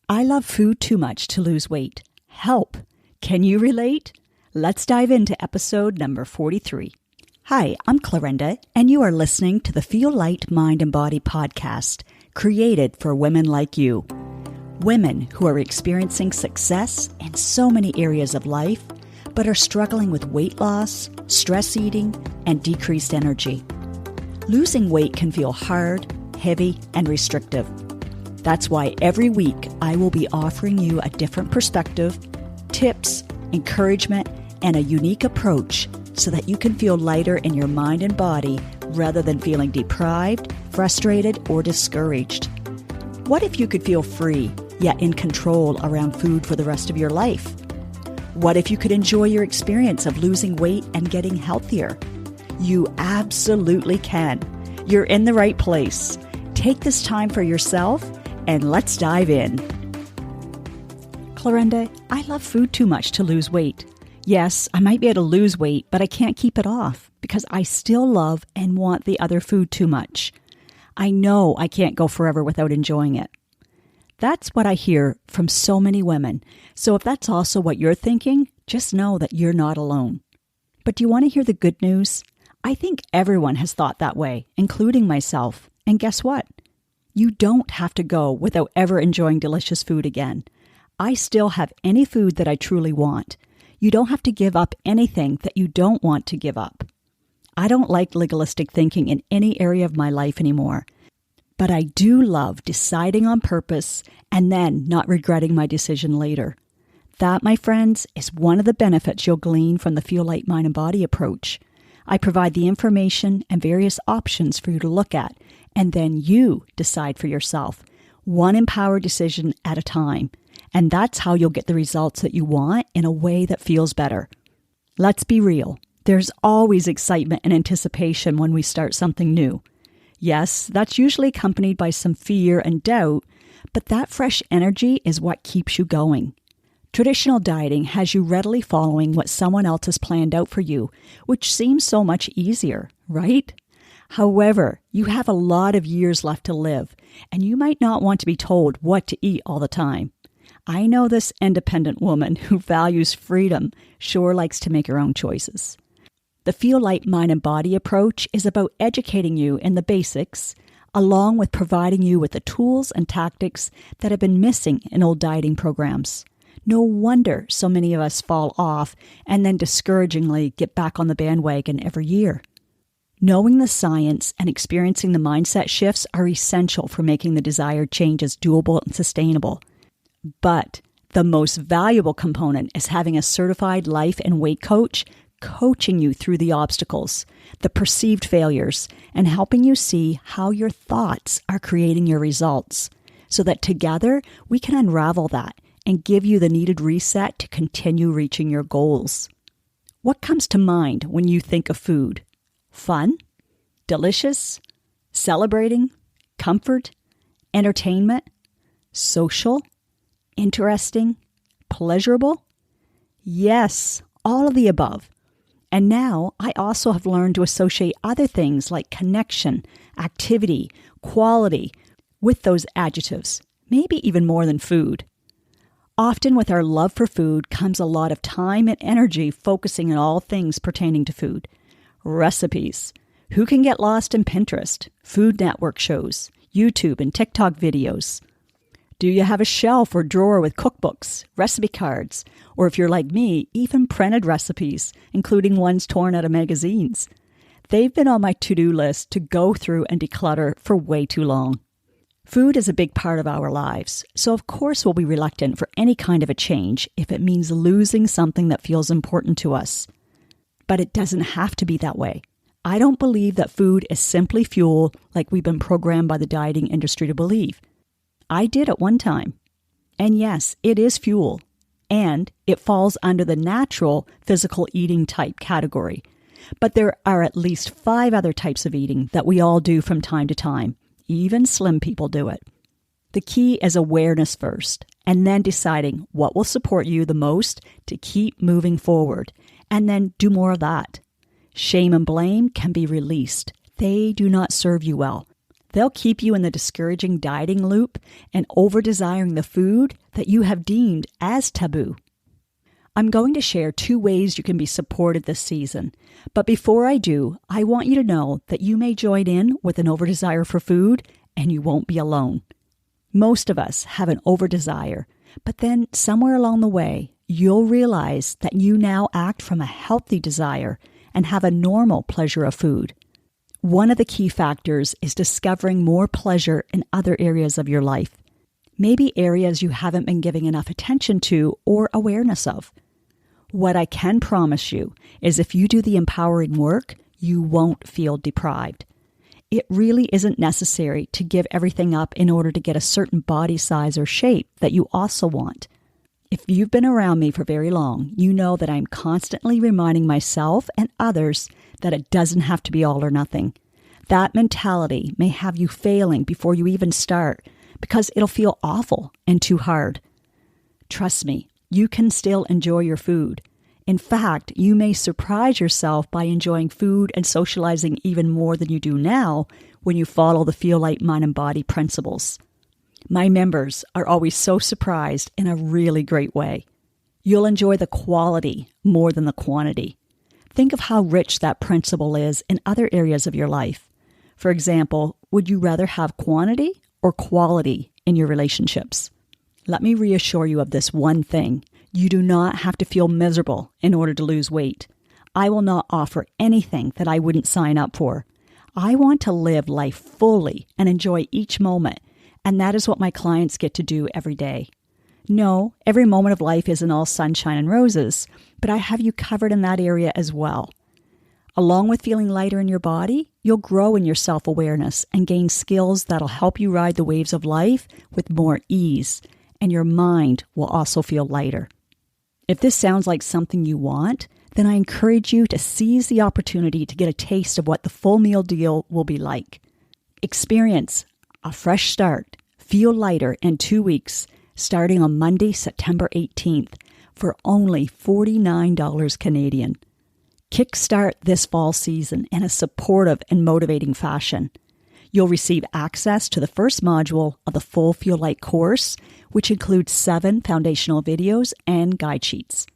I love food too much to lose weight. Help! Can you relate? Let's dive into episode number 43. Hi, I'm Clarenda, and you are listening to the Feel Light Mind and Body podcast, created for women like you. Women who are experiencing success in so many areas of life, but are struggling with weight loss, stress eating, and decreased energy. Losing weight can feel hard, heavy, and restrictive. That's why every week I will be offering you a different perspective, tips, encouragement, and a unique approach so that you can feel lighter in your mind and body rather than feeling deprived, frustrated, or discouraged. What if you could feel free, yet in control around food for the rest of your life? What if you could enjoy your experience of losing weight and getting healthier? You absolutely can. You're in the right place. Take this time for yourself and let's dive in. Clarenda, I love food too much to lose weight. Yes, I might be able to lose weight, but I can't keep it off because I still love and want the other food too much. I know I can't go forever without enjoying it. That's what I hear from so many women. So if that's also what you're thinking, just know that you're not alone. But do you want to hear the good news? I think everyone has thought that way, including myself. And guess what? You don't have to go without ever enjoying delicious food again. I still have any food that I truly want. You don't have to give up anything that you don't want to give up. I don't like legalistic thinking in any area of my life anymore. But I do love deciding on purpose and then not regretting my decision later. That, my friends, is one of the benefits you'll glean from the Feel Light Mind and Body approach. I provide the information and various options for you to look at, and then you decide for yourself, one empowered decision at a time. And that's how you'll get the results that you want in a way that feels better. Let's be real. There's always excitement and anticipation when we start something new. Yes, that's usually accompanied by some fear and doubt, but that fresh energy is what keeps you going. Traditional dieting has you readily following what someone else has planned out for you, which seems so much easier, right? However, you have a lot of years left to live, and you might not want to be told what to eat all the time. I know this independent woman who values freedom sure likes to make her own choices. The Feel Light Mind and Body approach is about educating you in the basics, along with providing you with the tools and tactics that have been missing in old dieting programs. No wonder so many of us fall off and then discouragingly get back on the bandwagon every year. Knowing the science and experiencing the mindset shifts are essential for making the desired changes doable and sustainable. But the most valuable component is having a certified life and weight coach coaching you through the obstacles, the perceived failures, and helping you see how your thoughts are creating your results, so that together we can unravel that and give you the needed reset to continue reaching your goals. What comes to mind when you think of food? Fun? Delicious? Celebrating? Comfort? Entertainment? Social? Interesting? Pleasurable? Yes, all of the above. And now I also have learned to associate other things like connection, activity, quality with those adjectives, maybe even more than food. Often with our love for food comes a lot of time and energy focusing on all things pertaining to food. Recipes. Who can get lost in Pinterest, Food Network shows, YouTube and TikTok videos? Do you have a shelf or drawer with cookbooks, recipe cards, or if you're like me, even printed recipes, including ones torn out of magazines? They've been on my to-do list to go through and declutter for way too long. Food is a big part of our lives, so of course we'll be reluctant for any kind of a change if it means losing something that feels important to us. But it doesn't have to be that way. I don't believe that food is simply fuel like we've been programmed by the dieting industry to believe. I did at one time. And yes, it is fuel. And it falls under the natural physical eating type category. But there are at least 5 other types of eating that we all do from time to time. Even slim people do it. The key is awareness first, and then deciding what will support you the most to keep moving forward, and then do more of that. Shame and blame can be released. They do not serve you well. They'll keep you in the discouraging dieting loop and over-desiring the food that you have deemed as taboo. I'm going to share 2 ways you can be supported this season. But before I do, I want you to know that you may join in with an over-desire for food and you won't be alone. Most of us have an over-desire, but then somewhere along the way, you'll realize that you now act from a healthy desire and have a normal pleasure of food. One of the key factors is discovering more pleasure in other areas of your life. Maybe areas you haven't been giving enough attention to or awareness of. What I can promise you is if you do the empowering work, you won't feel deprived. It really isn't necessary to give everything up in order to get a certain body size or shape that you also want. If you've been around me for very long, you know that I'm constantly reminding myself and others that it doesn't have to be all or nothing. That mentality may have you failing before you even start because it'll feel awful and too hard. Trust me, you can still enjoy your food. In fact, you may surprise yourself by enjoying food and socializing even more than you do now when you follow the Feel Light Mind and Body principles. My members are always so surprised in a really great way. You'll enjoy the quality more than the quantity. Think of how rich that principle is in other areas of your life. For example, would you rather have quantity or quality in your relationships? Let me reassure you of this one thing. You do not have to feel miserable in order to lose weight. I will not offer anything that I wouldn't sign up for. I want to live life fully and enjoy each moment, and that is what my clients get to do every day. No, every moment of life isn't all sunshine and roses, but I have you covered in that area as well. Along with feeling lighter in your body, you'll grow in your self-awareness and gain skills that'll help you ride the waves of life with more ease, and your mind will also feel lighter. If this sounds like something you want, then I encourage you to seize the opportunity to get a taste of what the full meal deal will be like. Experience a fresh start, feel lighter in 2 weeks, starting on Monday, September 18th, for only $49 Canadian. Kickstart this fall season in a supportive and motivating fashion. You'll receive access to the first module of the full Feel Light course, which includes 7 foundational videos and guide sheets.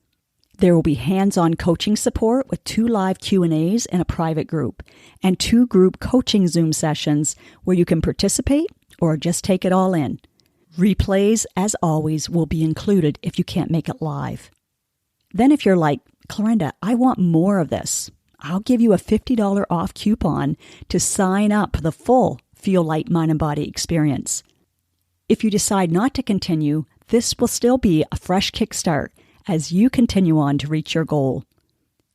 There will be hands-on coaching support with 2 live Q&As in a private group and 2 group coaching Zoom sessions where you can participate or just take it all in. Replays, as always, will be included if you can't make it live. Then if you're like, Clarinda, I want more of this, I'll give you a $50 off coupon to sign up for the full Feel Light Mind and Body experience. If you decide not to continue, this will still be a fresh kickstart as you continue on to reach your goal.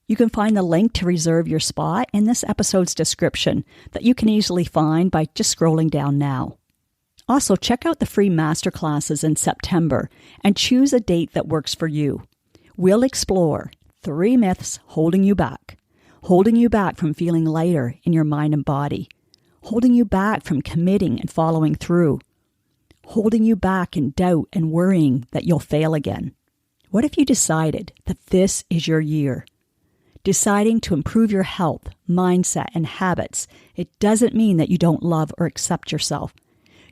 You can find the link to reserve your spot in this episode's description that you can easily find by just scrolling down now. Also, check out the free masterclasses in September and choose a date that works for you. We'll explore 3 myths holding you back from feeling lighter in your mind and body, holding you back from committing and following through, holding you back in doubt and worrying that you'll fail again. What if you decided that this is your year? Deciding to improve your health, mindset, and habits, it doesn't mean that you don't love or accept yourself.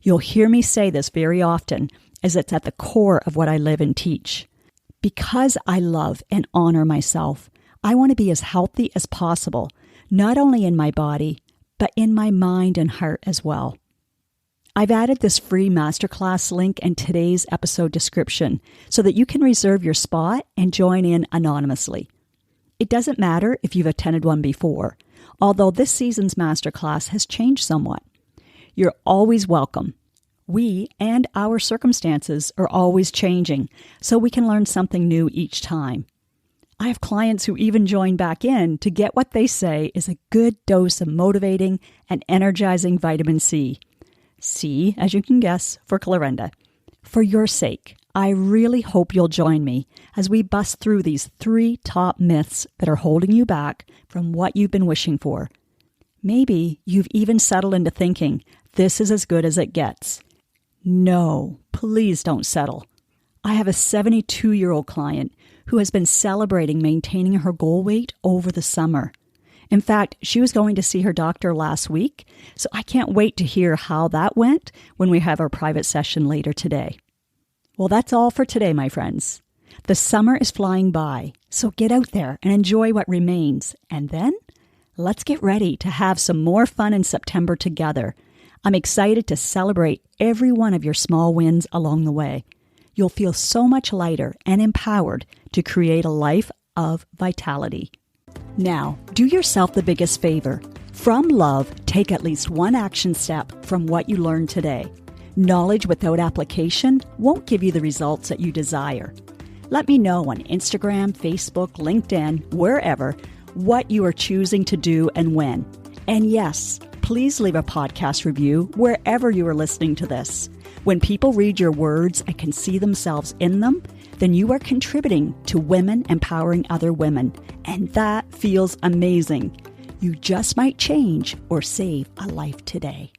You'll hear me say this very often, as it's at the core of what I live and teach. Because I love and honor myself, I want to be as healthy as possible, not only in my body, but in my mind and heart as well. I've added this free masterclass link in today's episode description so that you can reserve your spot and join in anonymously. It doesn't matter if you've attended one before, although this season's masterclass has changed somewhat. You're always welcome. We and our circumstances are always changing, so we can learn something new each time. I have clients who even join back in to get what they say is a good dose of motivating and energizing vitamin C. C, as you can guess, for Clarinda. For your sake, I really hope you'll join me as we bust through these 3 top myths that are holding you back from what you've been wishing for. Maybe you've even settled into thinking, this is as good as it gets. No, please don't settle. I have a 72-year-old client who has been celebrating maintaining her goal weight over the summer. In fact, she was going to see her doctor last week, so I can't wait to hear how that went when we have our private session later today. Well, that's all for today, my friends. The summer is flying by, so get out there and enjoy what remains. And then, let's get ready to have some more fun in September together. I'm excited to celebrate every one of your small wins along the way. You'll feel so much lighter and empowered to create a life of vitality. Now, do yourself the biggest favor. From love, take at least one action step from what you learned today. Knowledge without application won't give you the results that you desire. Let me know on Instagram, Facebook, LinkedIn, wherever, what you are choosing to do and when. And yes, please leave a podcast review wherever you are listening to this. When people read your words and can see themselves in them, then you are contributing to women empowering other women. And that feels amazing. You just might change or save a life today.